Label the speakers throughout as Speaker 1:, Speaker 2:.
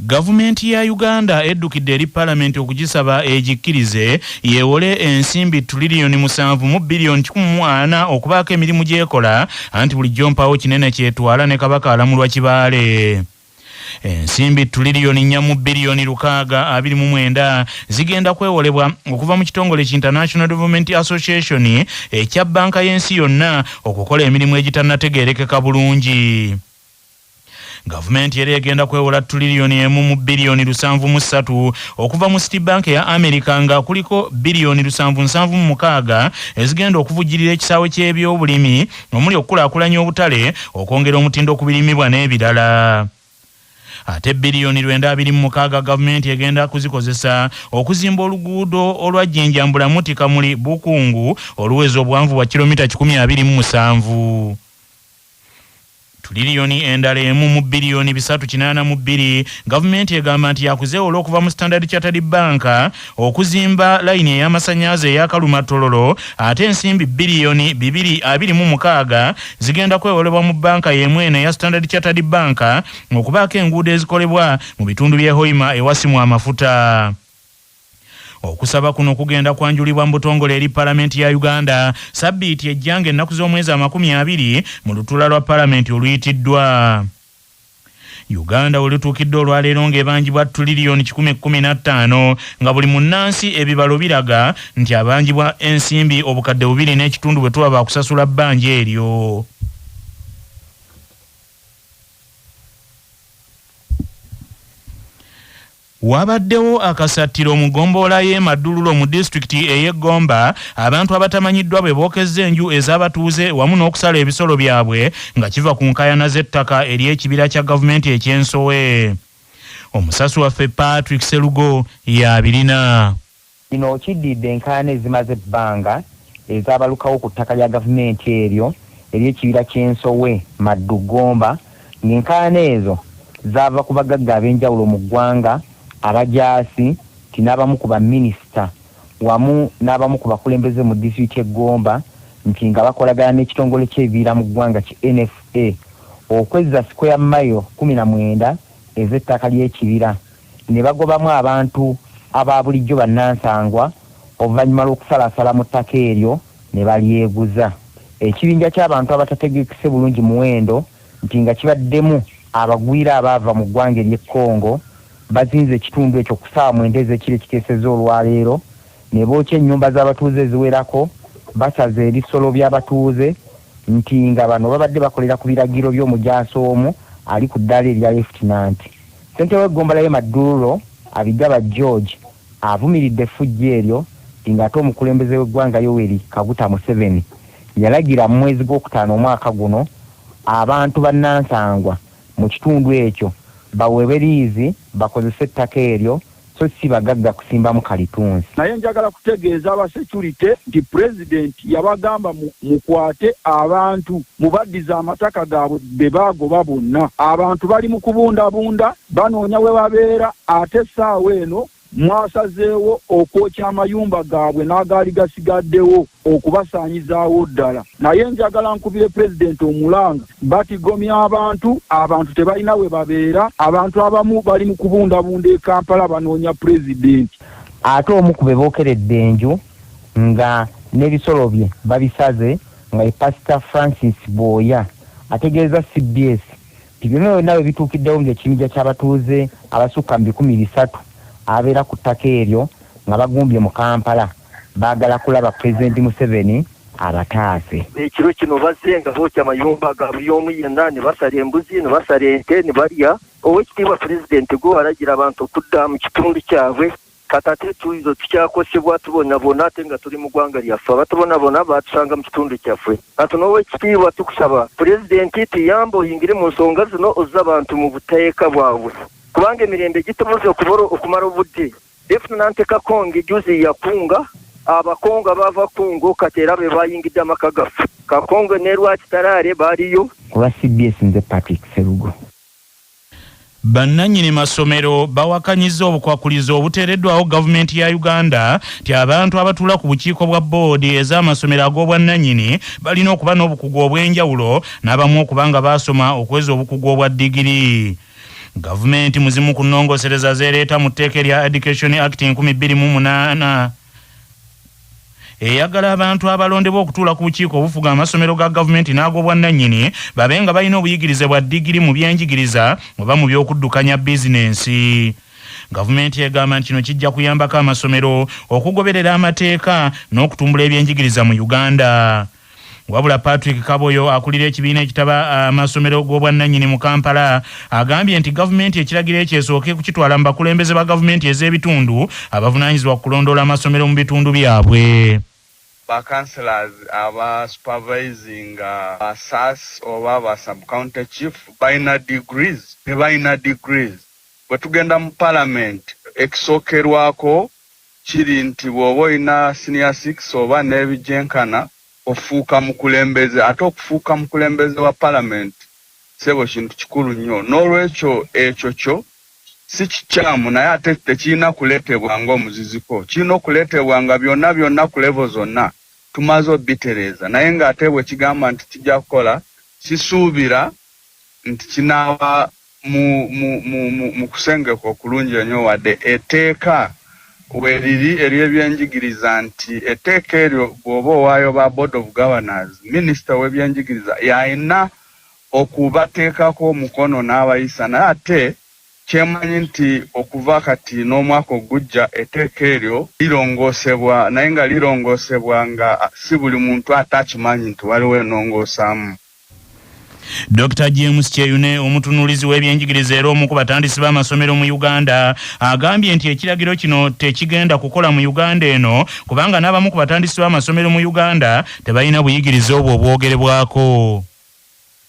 Speaker 1: Gavumenti ya Uganda eddukidde eri Parliament okugisaba egikkirize yeewole ensimbi tuliriyoni 7 mu biliyoni 140 okubaako emirimu gyekola anti bulijjo mpawo kinene kyetwala ne Kabaka alamulwa Kibaale. Ensimbi tuliriyoni 4 mu biliyoni 629 zigenda kwewolebwa okuva mu kitongole International Development Association ekya banka y'ensi yonna okukola emirimu egitannategeerekeka bulungi. Gavumenti yali egenda kwewola tuliriyoni 1 mu biliyoni 703 okuva mu City Bank ya America nga kuliko biliyoni 776 ezigenda okuvujjirira ekisaawe ky'ebyobulimi omuli okukulaakulanya obutale okwongera omutindo ku birimibwa n'ebirala. Ate biliyoni 926 gavumenti egenda kuzikozesa okuzimba oluguudo olwajjenjambula muti Kamuli Bukungu oluweza obwanvu bwa kilomita 127. Tuliriyoni endala 1 mu biliyoni 382 gavumenti egamba nti yakuzeewola okuva mu Standard Chartered Bank okuzimba layini ey'amasannyalaze eya Kalumatololo ate ensimbi biliyoni 226 zigenda kwewolebwa mu banka y'emwene ya Standard Chartered Bank okubaako enguudo ezikolebwa mu bitundu by'e Hoima ewasimu amafuta. Okusaba kuno kugenda kwanjulibwa mu butongole eri Parliament ya Uganda sabbiiti ejjanga ennaku z'omwezi 20 mu lutula lwa Parliament oluyitiddwa. Uganda olutuukidde olwaleero ng'ebanjibwa tuliriyoni 115 nga buli munnansi ebibalo biraga nti abanjibwa ensimbi obukadde 2.5 bwe tuba bakusasula bbanja eryo. Wabaddewo akasattiro mu ggombolola y'e Madululo mu disitulikiti ey'e Gomba abantu abatamanyiddwa bwe bookezza enju ez'abatuuze wamu n'okusala ebisolo byabwe nga kiva ku nkayana z'ettaka eri ekibira kya gavumenti eky'Ensowe. Omusasi waffe Patrick Serugo y'abirina.
Speaker 2: Kino kiddidde enkayana ezimaze ebbanga ezaabalukawo ku ttaka lya gavumenti eryo eri ekibira ky'Ensowe Madugomba ng'enkayana ezo zaava ku bagagga ab'enjawulo mu ggwanga abajaasi n'abamu ku baminisita wamu n'abamu ku bakulembeze mu disitulikiti y'Egomba nti nga bakolagana n'ekitongole ky'ebiira mu ggwanga ki NFA okwezza square mile 19 ez'ettaka ly'ekibira ne bagobamu abantu aba bulijjo bannansangwa oluvannyuma lw'okusalaasala mu ttaka eryo ne balyeguza. Ekibinja ky'abantu abatategekese bulungi muwendo nti nga kibaddemu abagwira abaava mu ggwanga ery'e Congo bazinze ekitundu ekyo ku ssaawa 9 ez'ekiro ekiteesezza olwaleero ne bookya ennyumba z'abatuuze eziwerako basaza ebisolo by'abatuuze nti nga bano babadde bakolera ku biragiro by'omujaasi omu ali ku ddaala erya Lieutenant. Ssentebe w'eggombolola y'e Madululo Abigaba George avumiridde effujjo eryo nti ng'ate omukulembeze w'eggwanga Yoweri Kaguta Museveni yalagira mu mwezi gw'okutaano omwaka guno abantu bannansangwa mu kitundu ekyo baweebwe liizi bakozese ettaka eryo so si bagagga kusimbamu kalitunsi.
Speaker 3: Naye njagala kutegeeza aba security nti president yabagamba mukwate abantu mubaddiza amataka gaabwe be baagoba bonna. Abantu bali mu kubundabunda banoonya we babeera ate essaawa eno mwasazeewo okwokya amayumba gaabwe n'agaali gasigaddewo okubasaanyizaawo ddala. Naye njagala nkubire president omulanga batigomya abantu tebalina we babeera, abantu abamu bali mu kubundabunda e Kampala banoonya president.
Speaker 2: Ate omu ku be bookeredde enju nga n'ebisolo bye babisaze nga Pastor Francis Boya ategeeza CBS nti byonna bwe bituukiddewo ng'ekibinja ky'abatuuze abasukka mu 300 abeera ku ttaka eryo nga bagumbye mu Kampala baagala kulaba President Museveni abataase.
Speaker 4: Ekiro kino bazze nga bookya amayumba ga buli omu yenna ne basala embuzi ne basala ente ne balya. Oweekitiibwa Pulezidenti gwe walagira abantu okudda mu kitundu kyabwe katate tuizo tukyakosebwa tubonabona ate nga tuli mu ggwanga lyaffe abatubonabona batusanga mu kitundu kyaffe. Kati n'oweekitiibwa tukusaba Pulezidenti tuyambe oyingire mu nsonga zino ozza abantu mu buteeka bwabwe kubanga emirembe gitubuze okumala obudde. Lieutenant Kakonge juzi yakunga abakonga bava kungo katera be bayingidde amaka gaffe. Kakonge ne Lwakitalaale baaliyo.
Speaker 2: Kuba CBS nze Patrick Serugo.
Speaker 1: Bannannyini masomero bawakanyizza obukwakulizo obuteereddwawo gavumenti ya Uganda ti abantu abatuula ku bukiiko bwa boodi ez'amasomero ag'obwannannyini balina okuba n'obukugu obw'enjawulo n'abamu okuba nga baasoma okweza obukugu obwa digiri. Gavumenti muzimu ku nnongosereza zeereeta mu tteeka erya Education Act 2008 eyagala abantu abalondebwa okutuula ku bukiiko obufuga amasomero ga gavumenti n'ag'obwannannyini babe nga balina obuyigirize bwa digiri mu byenjigiriza oba mu by'okuddukanya bizinensi. Gavumenti egamba nti kino kijja kuyambako amasomero okugoberera amateeka n'okutumbula ebyenjigiriza mu Uganda. Wabula Patrick Kaboyo akulira ekibiina ekitaba amasomero g'obwannannyini mu Kampala agambye nti gavumenti ekiragiro ekyesooke kukitwala mu bakulembeze ba gavumenti ez'ebitundu abavunaanyizibwa ku kulondoola amasomero mu bitundu byabwe.
Speaker 5: Councillors aba supervising SAS oba aba sub-county chief balina degrees ne balina degrees. Bwe tugenda mu parliament ekisookerwako kiri nti bw'oba olina senior 6 oba n'ebijenkana ofuuka mukulembeze ate okufuuka mukulembeze wa parliament sebo kintu kikulu nnyo. N'olwekyo ekyo kyo si kikyamu naye ate tekirina kuleetebwa ng'omuziziko, kirina okuleetebwa nga byonna ku level zonna tumaze obitereeza, naye ng'ate bwe kigamba nti kijja kukola kisuubira nti kinaaba mu kusengeka okulungi ennyo wadde etteeka weriri ery'ebyenjigiriza nti etteeka eryo bw'oba owaayo ba board of governors minisita w'ebyenjigiriza yalina okubateekako omukono n'abayisa, naye ate kyemanyi nti okuva kati n'omwaka ogujja etteeka eryo lirongoosebwa, naye nga lirongoosebwa nga si buli muntu ate akimanyi nti waliwo ennongoosaamu.
Speaker 1: Dr. James Cheyune omutunuulizi w'ebyenjigiriza era omu ku batandisi b'amasomero mu Uganda agambye nti ekiragiro kino tekigenda kukola mu Uganda eno kubanga n'abamu ku batandisi b'amasomero mu Uganda tebalina buyigiriza obwo obwogerebwako.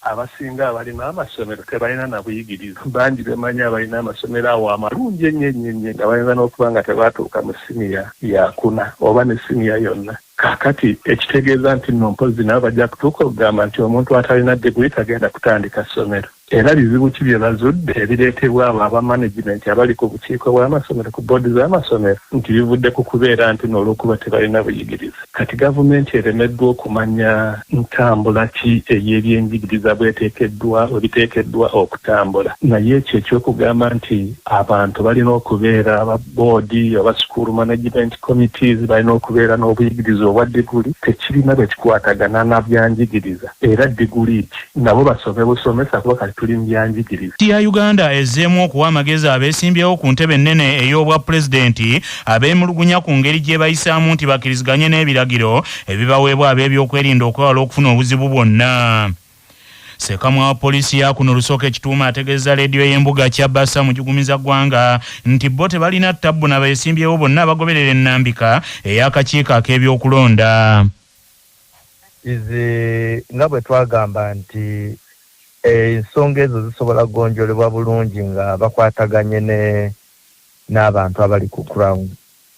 Speaker 6: Abasinga abalina amasomero tebalina na buyigiriza. Bangi bemanyi abalina amasomero awo amalungi ennyo nga bayinza n'okuba nga tebaatuuka mu siniya yakuna oba ne siniya yonna. Kakati ekitegeeza nti nno mpozi nabo bajja kutuuka okugamba nti omuntu atalina diguli tagenda kutandika ssomero. Era bizibu ki bye bazudde ebireetebwa abo aba management abali ku bukiiko bw'amasomero ku boodi z'amasomero nti bivudde ku kubeera nti n'olw'okuba tebalina buyigiriza. Kati gavumenti eremeddwa okumanya ntambula ki ey'ebyenjigiriza bwebiteekeddwa okutambula. Naye ekyo ekyokugamba nti abantu balina okubeera aba boodi oba school management committees balina okubeera n'obuyigiriza obwa diguli tekirina bwe kikwatagana na byanjigiriza. Era diguli ki nabo basome busomesa kuba kati tuli mu byanjigiriza.
Speaker 1: Ya Uganda ezeemu okuwa amagezi abeesimbyewo ku ntebe ennene ey'obwa pulezidenti abeemulugunya ku ngeri gye bayisaamu nti bakkiriziganye n'ebiragiro ebibaweebwa ab'ebyokwerinda okwewala okufuna obuzibu bwonna. Ssekamwa wa poliisi ya kuno Lusooka Ekituuma ategeeza leediyo y'embuga Kyabasa mu Jugumiza ggwanga nti bo tebalina ttabbu n'abeesimbyewo bonna abagoberera ennambika ey'akakiiko ak'ebyokulonda.
Speaker 7: Nga bwe twagamba nti ensonga ezo zisobola gonjolebwa bulungi nga bakwataganye n'abantu abali ku Crown.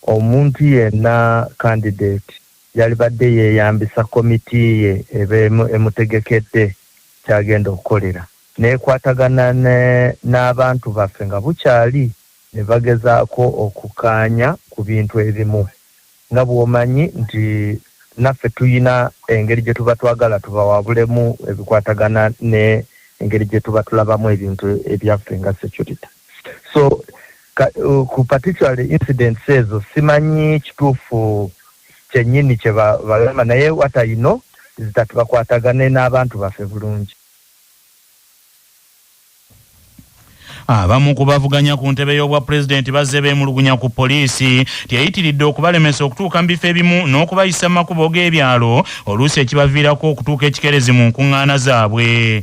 Speaker 7: Omuntu yenna candidate yalibadde yeeyambisa komiti ye emutegekedde kyagenda okukolera nekwatagana n'abantu baffe nga bukyali ne bagezaako okukaanya ku bintu ebimu. Nga bw'omanyi nti naffe tuyina engeri gye tuba twagala tubawabulemu ebikwatagana engeri gye tuba tulabamu ebintu ebyaffe nga security. So ku particularly incidents ezo simanyi kituufu kyennyini kye balama naye what I know is that bakwatagane n'abantu baffe bulungi.
Speaker 1: Abamu ku bavuganya ku ntebe y'obwa pulezidenti bazze beemulugunya ku poliisi teyayitiridde okubalemesa okutuuka mu bifo ebimu n'okubayisa mu makubo g'ebyalo oluusi ekibaviirako okutuuka ekikerezi mu nkuŋŋaana zaabwe.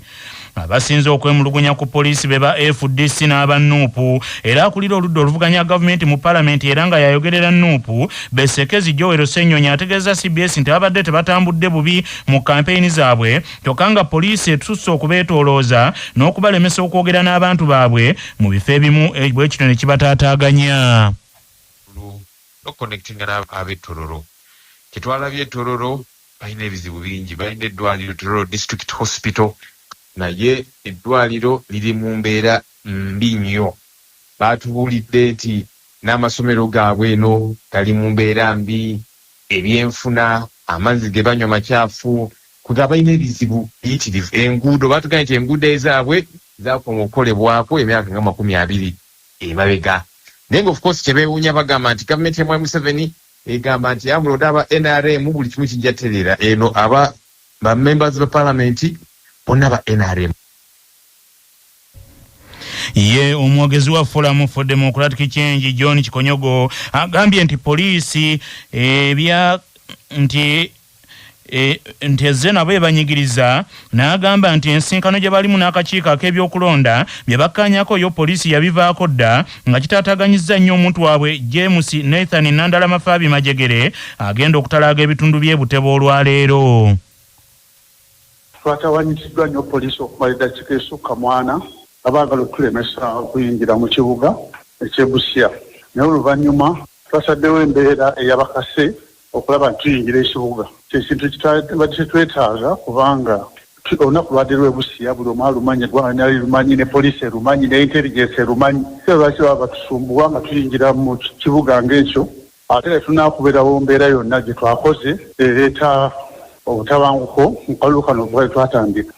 Speaker 1: Abasinze okwemulugunya ku poliisi be ba FDC n'aba Nuupu era akulira oludda oluvuganya gavumenti mu palamenti era nga yayogerera Nuupu Besekezi Joel Ssenyonyi ategeeza CBS nti abadde tebatambudde bubi mu kampeyini zaabwe kyokka nga poliisi etusse okubeetoolooza n'okubalemesa okwogera n'abantu baabwe mu bifo ebimu bwe kityo ne kibataataaganya.
Speaker 8: Connectinga ab'Ettororo kitwalabye Ettororo balina ebizibu bingi, balina eddwaliro Tororo District Hospital naye eddwaliro liri mu mbeera mbi nnyo. Baatubuulidde nti n'amasomero gaabwe eno gali mu mbeera mbi, ebyenfuna, amazzi ge banywa makyafu, kuga balina ebizibu biyitirivu. Enguudo baatugambye nti enguudo ezaabwe zaakoma okukolebwako emyaka nga 20 emabega. Naye of course kyebewuunya bagamba nti gavumenti ya Museveni egamba nti yamulonda aba NRM buli kimu kijja terera eno aba ba members ba parliament bonna ba NRM.
Speaker 1: Ye omwogezi wa Forum for Democratic Change John Kikonyogo agambye nti poliisi nti ezena banyigiriza n'agamba nti ensinkano gye balimu n'akakiiko ak'ebyokulonda bye bakkaanyako yo poliisi yabivaako dda nga kitaataganyizza nnyo omuntu waabwe James Nathan Nandala Mafaabi Majegere agenda okutalaaga ebitundu by'ebutebe olwaleero.
Speaker 9: Twatawanyiziddwa nnyo poliisi okumala eddakiika esukka 4 abaagala okulemesa okuyingira mu kibuga eky'Ebusia. Naye oluvannyuma twasaddewo embeera ey'abakase okulaba nti tuyingira ekibuga. Ekintu kitwetaaga kubanga olunaku lwadde lw'Ebusia buli omu alumanyi, eggwanga lirumanyi, ne poliisi erumanyi, ne intelligence erumanyi. Lwaki baba batusumbuwa nga tuyingira mu kibuga ng'ekyo ate tunaakuberawo mbeera yonna gye twakoze ereeta obutabanguko mu kalulu kano bwe twatandika.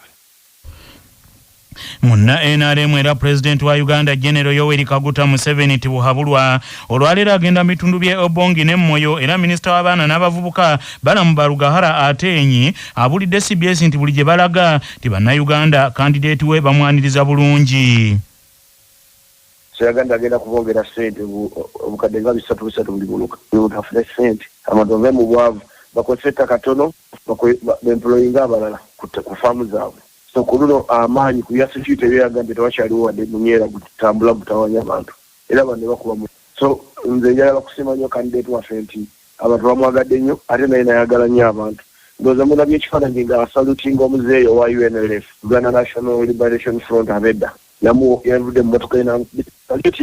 Speaker 1: Munna NRM era President wa Uganda General Yoweri Kaguta Museveni tibuhabulwa olwaleero agenda mu bitundu bye Obongi ne Moyo era Minisita w'abaana n'abavubuka Balamu Barugahara Atenyi abulidde CBS nti buli gye balaga ti bannayuganda kandidate we bamwaniriza bulungi.
Speaker 10: Uganda agenda kubongera ssente obukadde nga 3 buli muluka bafune ssente amadonve mu bwavu bakozesa ettaka katono bemployinga abalala ku faamu zaabwe. So kuluno amaanyi ku yasituute ebyagambye tewakyaliwo wadde munyeera gutambula gutawanya abantu era bane bakuba mu. So nze njagala kusiima nnyo kandidate waffe nti abantu bamwagadde nnyo ate naye nayagala nnyo abantu. Ndowooza mulabye ekifaananyi nga asalutinga omuzeeyo wa UNLF Uganda National Liberation Front abedda yavudde mu mmotoka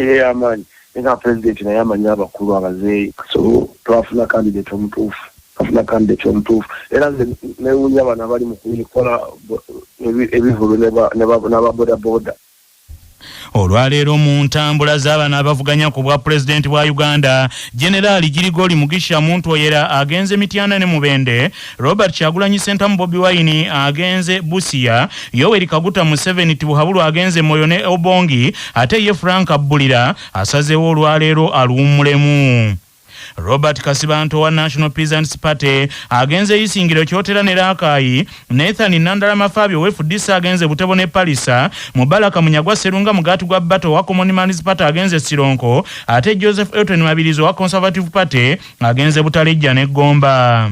Speaker 10: ey'amaanyi nga president naye amanyi abakulu abazeeyi. So twafuna kandidate omutuufu. Era newuunya abana bali mu kukola ebivulu n'ababodaboda.
Speaker 1: Olwaleero mu ntambula z'abaana abavuganya ku bwa President wa Uganda General Girigoli Mugisha Muntu Oyera agenze Mityana ne Mubende, Robert Kyagulanyi Sentamu Bobi Wine agenze Busia, Yoweri Kaguta Museveni tibuhabulu agenze Moyo ne Obongi ate ye Frank Abulira asazeewo olwaleero aluwummulemu. Robert Kasibanto wa National Peasants Party agenze Isingiro Kyotera ne Rakai, Nathan Nandala Mafaabi wa FDC agenze Butebo ne Palisa, Mubaraka Munyagwa Serunga Mugatu gwa Bato wa Common Man's Party agenze Sironko, ate Joseph Elton Mabilizo wa Conservative Party agenze Butalejja ne Gomba.